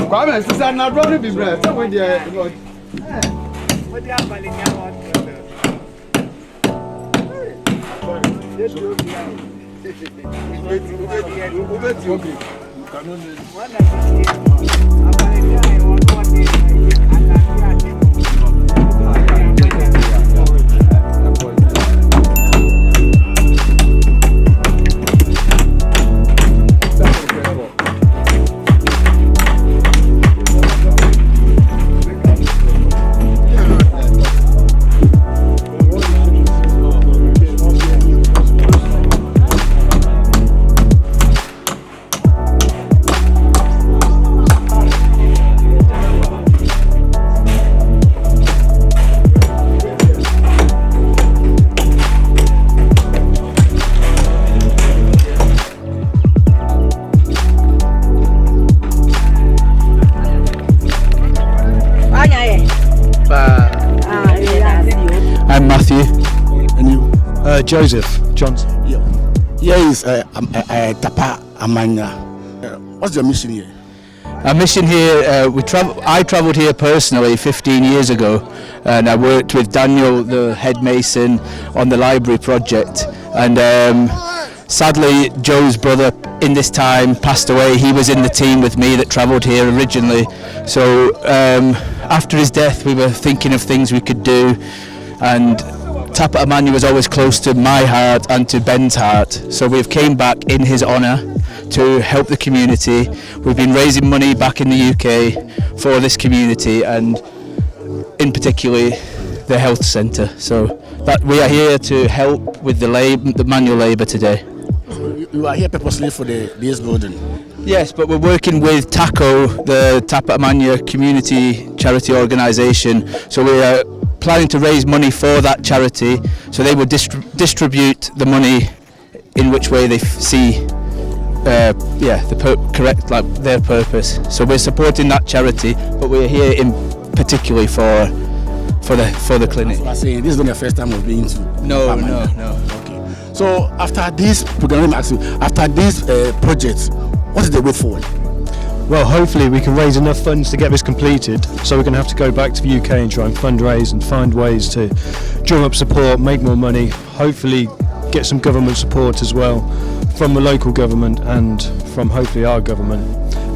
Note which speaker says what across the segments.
Speaker 1: Kwame, sister, na brother be bread. So when they
Speaker 2: I'm Matthew.
Speaker 3: And you?
Speaker 2: Joseph Johnson.
Speaker 3: Yeah. Here is Tapa Amanya. What's your mission here?
Speaker 2: Our mission here, I travelled here personally 15 years ago, and I worked with Daniel, the head mason, on the library project. And sadly, Joe's brother in this time passed away. He was in the team with me that travelled here originally. So after his death, we were thinking of things we could do, and Tapa Amanya was always close to my heart and to Ben's heart. So we've came back in his honour to help the community. We've been raising money back in the UK for this community, and in particular the health centre. So that we are here to help with the manual labour today.
Speaker 3: You are here purposely for this building?
Speaker 2: Yes, but we're working with TACO, the Tapa Amanya community charity organisation. So we are planning to raise money for that charity, so they will distribute the money in which way they see correct, like their purpose. So we're supporting that charity, but we're here in particularly for the clinic.
Speaker 3: So I say this is not the first time we've been to.
Speaker 2: No.
Speaker 3: Okay. So after this program, let me ask you, after this project, what is the way forward?
Speaker 4: Well, hopefully we can raise enough funds to get this completed, so we're going to have to go back to the UK and try and fundraise and find ways to drum up support, make more money, hopefully get some government support as well from the local government and from hopefully our government.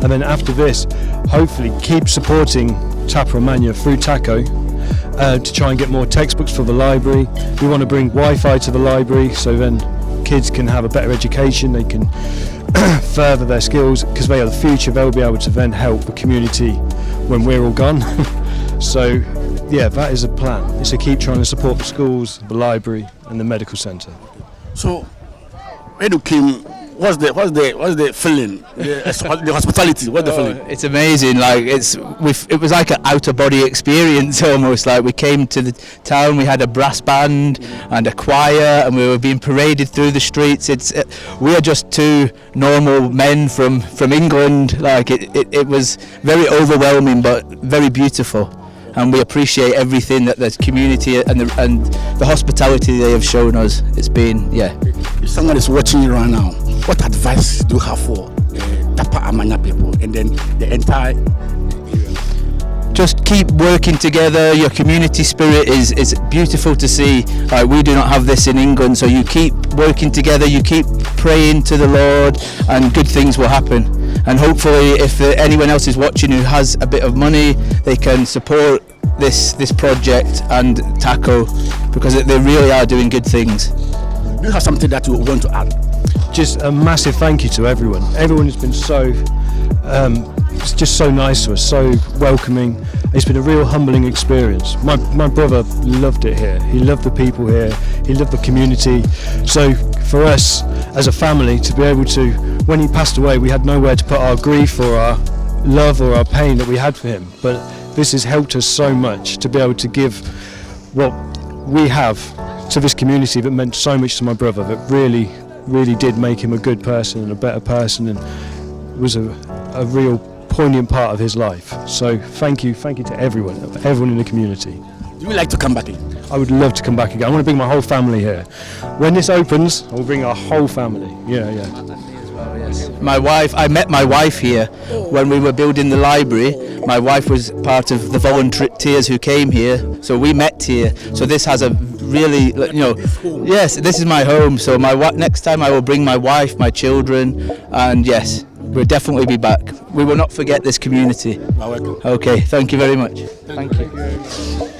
Speaker 4: And then after this, hopefully keep supporting Tapa Amanya through TACO to try and get more textbooks for the library. We want to bring Wi-Fi to the library so then kids can have a better education, they can further their skills, because they are the future. They'll be able to then help the community when we're all gone. So yeah, that is a plan. It's to keep trying to support the schools, the library and the medical centre.
Speaker 3: So when you came, what's the feeling? The hospitality, what's the feeling?
Speaker 2: It's amazing. Like it was like an out of body experience almost. Like we came to the town, we had a brass band and a choir, and we were being paraded through the streets. We are just two normal men from England. Like it was very overwhelming, but very beautiful. And we appreciate everything that the community and the hospitality they have shown us. It's been, yeah.
Speaker 3: If someone is watching you right now, what advice do you have for Tapa Amanya people and then the entire area?
Speaker 2: Just keep working together. Your community spirit is beautiful to see. Like, we do not have this in England, so you keep working together, you keep praying to the Lord, and good things will happen. And hopefully, if anyone else is watching who has a bit of money, they can support this project and TACO, because they really are doing good things.
Speaker 3: Do you have something that you want to add?
Speaker 4: Just a massive thank you to everyone. Everyone has been so it's just so nice to us, so welcoming. It's been a real humbling experience. My brother loved it here. He loved the people here. He loved the community. So for us as a family to be able to, when he passed away, we had nowhere to put our grief or our love or our pain that we had for him. But this has helped us so much to be able to give what we have to this community that meant so much to my brother, that really really did make him a good person and a better person, and was a real poignant part of his life. So thank you to everyone in the community.
Speaker 3: Do you like to come back in?
Speaker 4: I would love to come back again. I want to bring my whole family here. When this opens, I will bring our whole family. Yeah.
Speaker 2: My wife, I met my wife here when we were building the library. My wife was part of the volunteers who came here, so we met here. So this has a really, yes, this is my home. So next time I will bring my wife, my children, and yes, we'll definitely be back. We will not forget this community. Okay, thank you very much. Thank you.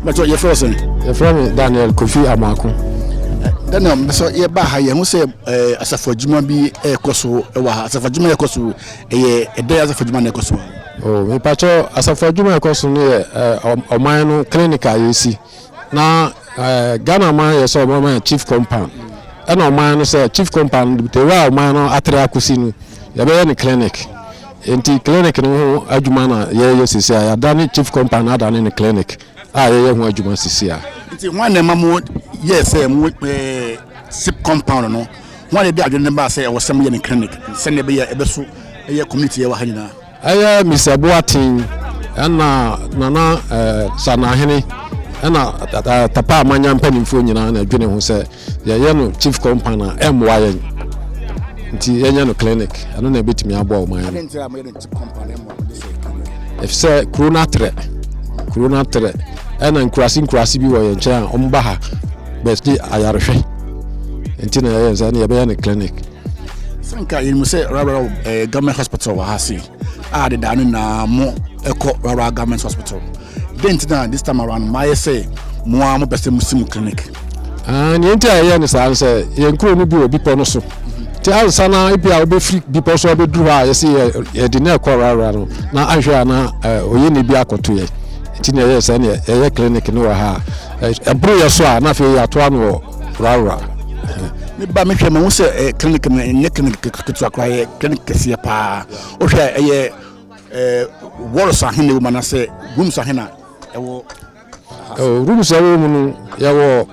Speaker 3: But what your first name?
Speaker 5: Your friend Daniel Kofi Amako.
Speaker 3: Daniel, so you ba ha you say asafo adwuma bi ekoso wa asafo adwuma ekoso e dey asafo adwuma na ekoso.
Speaker 5: Oh, me pacho asafo adwuma ekoso no oman no clinical yesi. Na Ghana man ye so oman chief compound. And oman no say chief compound te wa oman no atre akosi no. Ya be ni clinic. Enti clinic no adwuma na ye yesi ya dani chief compound adani ni clinic. Ye hu adwuma sisi a.
Speaker 3: Nti wan na mamu yes mu sip compound no. Wan dey adwene ba say e wo sem ye ni clinic. Se ne be ye ebeso ye community ye wa ha nyina.
Speaker 5: Aya Mr. Boatin na nana sanahene na Tapa Amanya mpanimfo nyina na adwene ho se ye no chief compound na emwa ye. Nti ye no clinic ano na betimi abo o man.
Speaker 3: Nti am ye chief compound emwa this clinic.
Speaker 5: If say corona tre and nkurasi bi wo ye nche omba ha best ayarehwe enti na ye nza na ye be na clinic
Speaker 3: sanka you say government hospital wa hasi the down na mo eko rara government hospital then this time around my say mo best muslim clinic
Speaker 5: and enti aye na say say ye nkuro no bi obi po no so ti ansa na ibia obi free bi po so obi duru ha ye say ye de na eko rara no na ahwe na oye ne bi akoto ye tina ye say na ye clinic no ha ebro ye so a na fe ya to anu rara
Speaker 3: me ba me hwe me wo say clinic me clinic ketu akra ye clinic kese pa o hwe ye wars ahene wo mana say rooms ahena e wo
Speaker 5: rooms awo mu no ya wo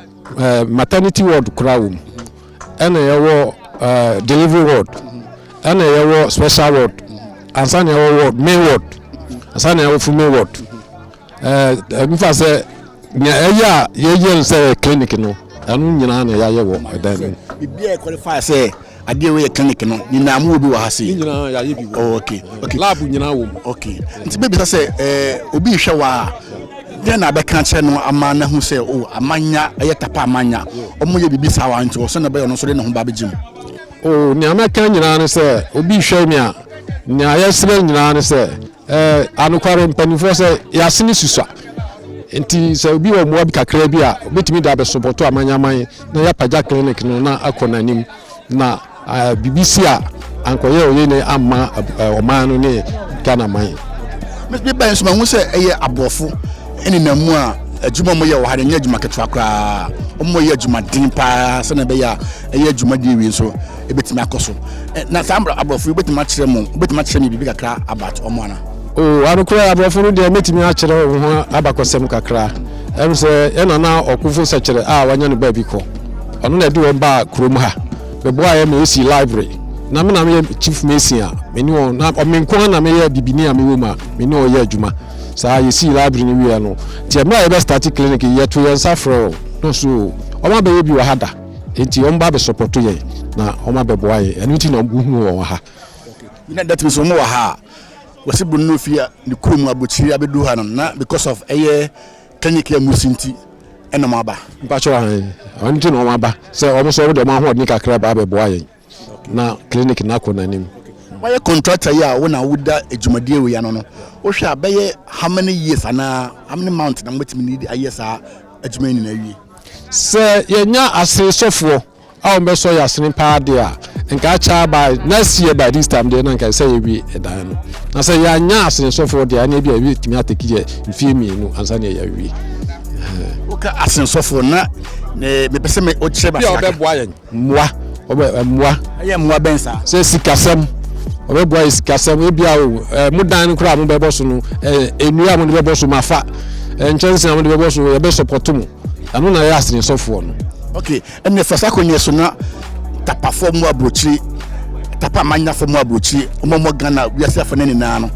Speaker 5: maternity ward kura wo ena ya wo delivery ward ena ya wo special ward ansa na ya wo ward main ward ansa na ya wo female ward mfa say nya ye say clinic no anu nyina na ya ye wo dan
Speaker 3: bibia qualify say ade we clinic no ni na mu obi wa hase
Speaker 5: nyina ya ye bi wo
Speaker 3: okay
Speaker 5: lab nyina wo
Speaker 3: okay nti baby say obi hwe wa den na be kan che no ama na hu say amanya ye Tapa Amanya omo ye bibi sa wa nti so na be no so de ne ho ba bejim
Speaker 5: ni amaka nyina ne say obi hwe mi a ni ayesre nyina ne say anukware mpanifo say yasini susua enti se obi wo mo bi kakra bi a obetimi da be support Amanya man na ya paja clinic no na akona nim na BBC a ankoye oye ne amma oman no ne Ghana man
Speaker 3: me ba nso ma hu se eye abofo eni na mu a adwuma mo ye wo ha de nya adwuma ketwa kra o mo ye adwuma din pa se na be ya eye adwuma di wi so ebetimi akoso na sambra abofo ebetimi akire mo ebetimi akire ni bibi kakra about omo na
Speaker 5: anukura abrafo no de metimi akire ho abakosem kakra em se na okufo sekire wanya no ba bi ko ono na de won ba krom ha bebo aye me esi library na me chief mason a me ni on na o me nko na me ye bibini a me wo ma me ni o ye adwuma sa ye si library ni wi no ti me aye be start clinic ye to ye safro no so ɔma bɛyɛ bi wɔ ha da enti ɔmba bɛ support yɛ na ɔma bɛ boa yɛ ɛno nti na ɔhu wɔ ha
Speaker 3: ina that means ɔmo wɔ ha wɔsi bu no fi ne kurom abokyiri abedu ha no na because of ɛyɛ clinic ya musinti ɛna mo aba
Speaker 5: mpacho han ɔno nti na ɔma ba sɛ ɔmo so ɔmo de ɔmo ahoɔden kakra ba bɛ boa yɛ na clinic na kɔ nanim
Speaker 3: why contractor ya wona woda adwumadie we ya no no wo hwɛ abɛyɛ how many years ana how many months na motimi need ayesa adwuma ni na wie
Speaker 5: sɛ yɛnya asresɔfoɔ a ɔmbɛ so yɛ asren pa de a nka cha by next year by this time de na nka sɛ yɛwi ɛdan no na sɛ yɛanya asresɔfoɔ de ana bi a bi timi ateki yɛ mfie mienu ansa na yɛwi
Speaker 3: woka asresɔfoɔ na me pese me o kyerɛ ba
Speaker 5: saka bi ɔbɛboa yɛn mmoa ɔbɛ
Speaker 3: ayɛ mmoa bensa
Speaker 5: sɛ sikasɛm ɔbɛboa yɛ sikasɛm ebia o mu dan no kora mo bɛbɔ so no enua mo de bɛbɔ so mafa nkyɛnse mo de bɛbɔ so yɛbɛ support mo ano na yɛ asresɔfoɔ no
Speaker 3: okay ene fasa konye so na tapa fo mu abrochi tapa amanya fo mu abrochi omo Ghana wiase afane ni na no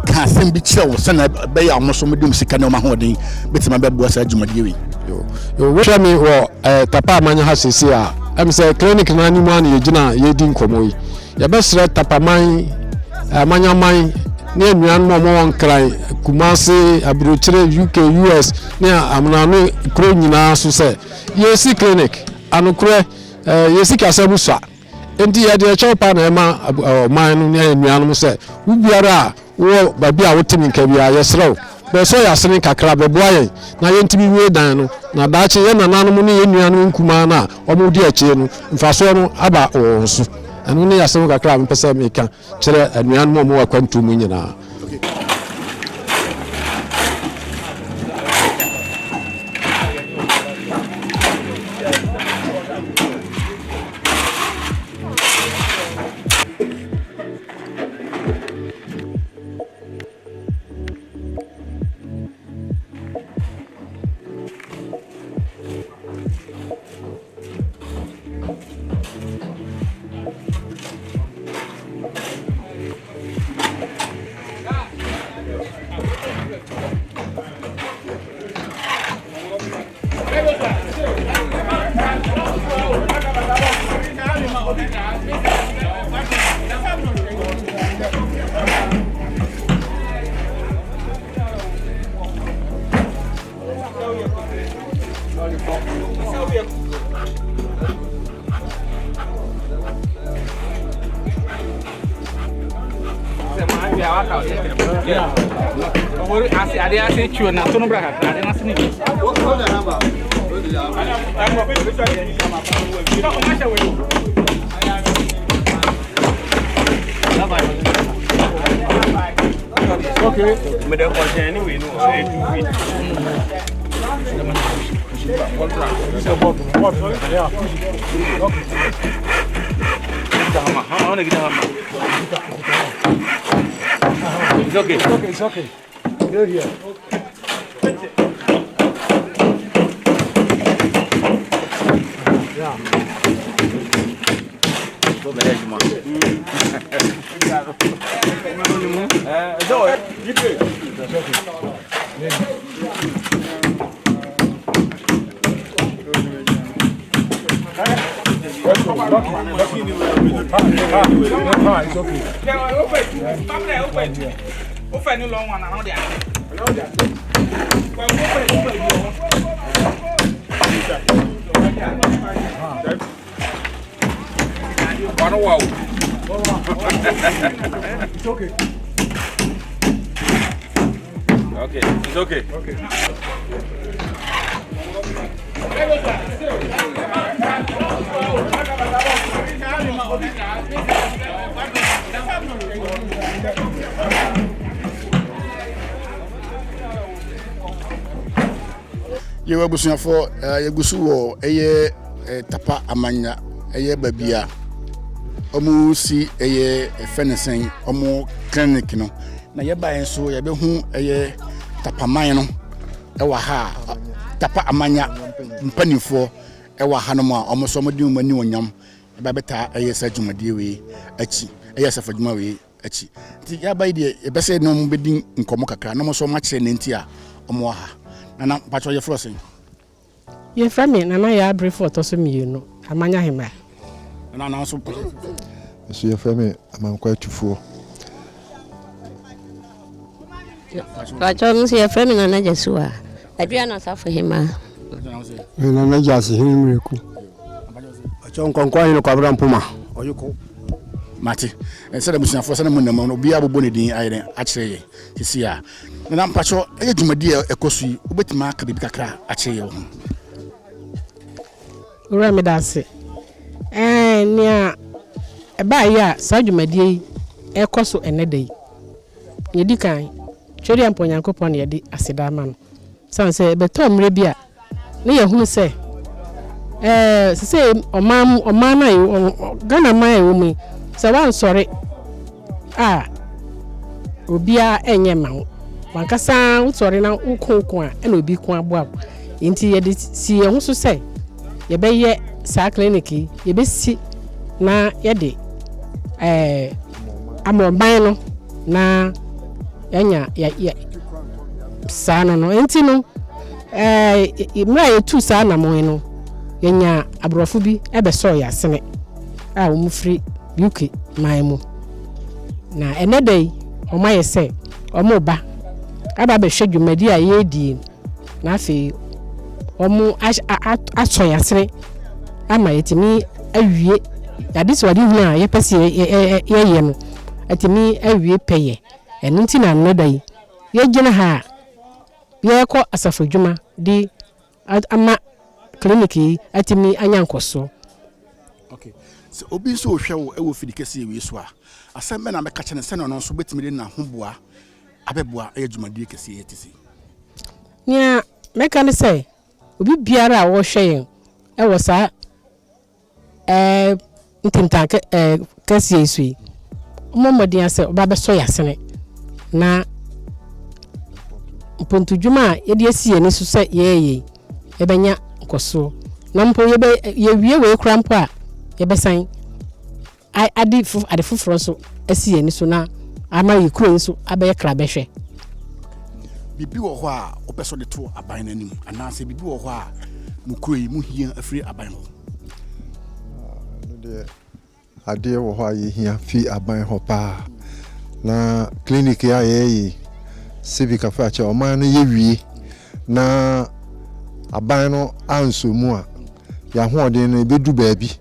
Speaker 3: ka sem bi kyerɛ wo sɛ na bɛ ya omo so mo dem sika na omo ahoɔden betima bɛ boa sa adwumadie wi
Speaker 5: yo wo me wɔ tapa amanya ha sesi a am sɛ clinic na ni mu an yɛ gina yɛ di nkɔmɔ yi yɛ bɛ srɛ tapa amanya man ne anuan mo won kran Kumasi abrochire UK US ne amna no kro nyina so sɛ yesi clinic anokre yesi kasabu sa enti ya de chopa na ema man no ne anuan mo sɛ wo biara wo ba bia wo timi nka bia yesrew be so ya sene kakra be boa yen na yentimi wie dan no na daache ye nananom ne anuan no nkuma na omo di akie no mfaso no aba wo so anu ne ya sene kakra me pese me ka kire anuan mo wa kwantu mu nyina
Speaker 6: Okay. Me dey continue anyway no. It's okay. It's okay. Good here. Yeah. Go back to mom. It's okay. Okay, it's okay. Okay.
Speaker 3: ye wabusuafo yegusu wo eye Tapa Amanya eye babia omu si eye fenesen omu clinic no na ye ba enso ye be hu eye Tapa man no ewa ha Tapa Amanya mpanifo ewa ha no ma omo so modi mani wonyam e ba beta eye sa dwumadie we achi eye sa fadwuma we achi ti ya ba ide e be se no mo bedin nkomo kakra no mo so ma kire ne nti a omo ha na pacho ye frosin
Speaker 7: Ye from me, and Yaa Brefo Amanya him.
Speaker 3: And I also
Speaker 8: so your family, I'm quite too full.
Speaker 9: But I see a family on a Jesua. I do not suffer him.
Speaker 8: And I just see him. I don't conquer in a Cabran Puma, or you call
Speaker 3: Mati. And said, I'm for some money, no be able to actually. You see, and I'm patrol, my dear, a cosi, with Mark the Bicacra, actually.
Speaker 7: Remedase. And yeah, a buyer, Sergeant Medi, a coso and a day. Yedikai, Cherry and Ponyanko Pony, Asidaman. Some say, but Tom Rebia, near whom say, say, or mam, or mamma, or Ghana, my woman. So I'm sorry. Ubia and Yamau. Wankasa, sorry now, Ukon, and will be Quan Bob. Inti yedi see also say, ye be ye sa clinic, ye be si na yede. Amobano na yanya ya sana no enti no mra ye tu sana mo no yanya abrofo bi ebe so ya sene wo free UK maimu na enedai o maye se o mo ba aba be hwedwumadi a ye di na afi o mo aso ya sene ama yetimi awie yade so wadi hu a ye pese ye no atimi awie peye enu nti na enedai ye gina ha ye ko asafodwuma di ama clinic atimi anyankoso.
Speaker 3: Okay. So obi so hwe wo fidi kese we so a asembe na meka chene se no so betimi na hoboa abeboa ayadwumadi kese yetisi
Speaker 7: nya meka ne say obi biara a wo hwe e wo sa ntintanke kese yesu yi momodi ase oba be so yasene na pontudwuma yede asie ni so se yeye ebenya koso na mpo ye wie we krampo a yebesan adi fufuro so asie ni so na ama yekuro so abaye krabehwe
Speaker 3: bibi wo ho a opeso de to aban nanim anase bibi wo ho a mukuro yi mu hia afiri aban ho
Speaker 8: no de ade wo ho a ye hia fi aban ho pa na clinic ya ye civic afache o man no ye wie na aban no anso mu a ya ho de no bedu baabi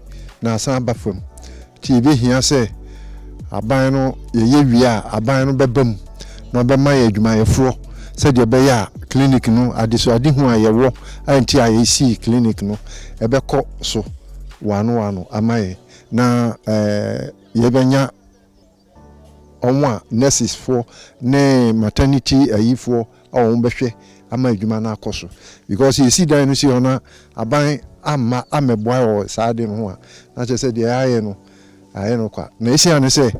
Speaker 8: na asan ba fam ti ebe hia se aban no ye wie a aban no bebam na obema ye adwuma ye fro se de be ya clinic no ade so ade hu a ye wo anti a ye si clinic no ebe ko so wano amaye na ye benya onwa nurses for ne maternity ayifo awon behwe ama adwuma na akoso because you see dan no si ona aban ama ameboa o saade no ho a na che se de aye no kwa na esi ane se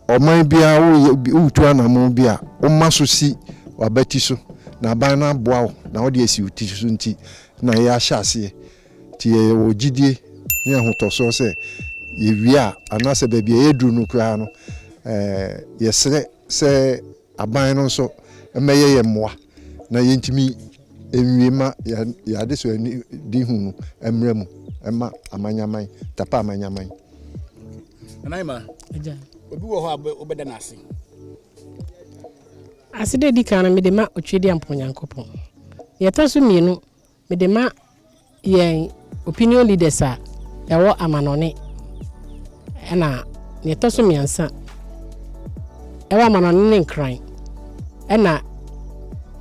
Speaker 8: oman bia wo tu anamo bia o maso si wabati so na aban na boa o na wo de esi uti so nti na ye ahya ase ti ye wo gidie ne ahotoso se ye wia anase baabi ye duru no kra no ye se aban no so emeye ye moa na yentimi enwiema ya de so ani di hu no emremu ema amanyaman tapa amanyaman
Speaker 3: anaima
Speaker 7: aja
Speaker 3: obi wo ho obeda na ase
Speaker 7: aside di kana me de ma otwedi amponyankopon ye taso mienu me de ma ye opinion leaders a ewo amanone ena ye taso miansa ewo amanone ne nkran ena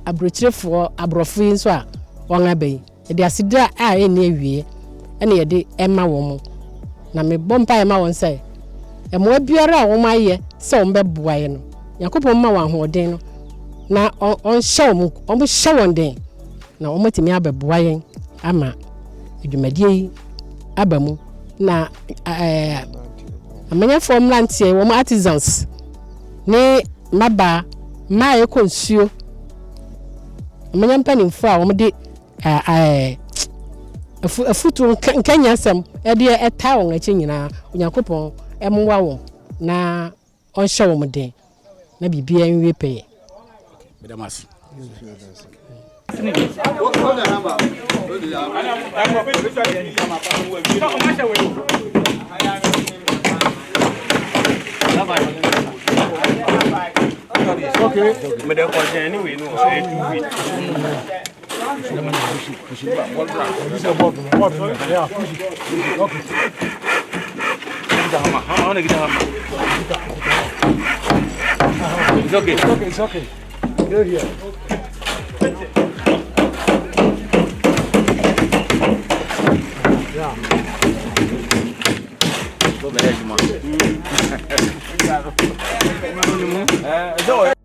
Speaker 7: abrochirefo abrofo nso a won abai de asidra a eni awie ena ye de ema wo na me bompa ema won sai emo biara a wo maye se won beboa ye no yakopon ma wa hoden no na on show on show on den na o matimi abeboa ye ama adwumadie abamu na amanya formula ntie wo artisans ne maba ma ye konsuo amanya mpanimfo a wo de afutu nkanya sam e de eta won achi nyina yakopon emwa wo na on show mo den na bibia nwie peye
Speaker 3: Medamasi.
Speaker 1: Hold the hammer. Hold the
Speaker 6: Okay. Me dey question anyway no. It's okay.
Speaker 1: It's okay. Good here. Yeah.
Speaker 6: Go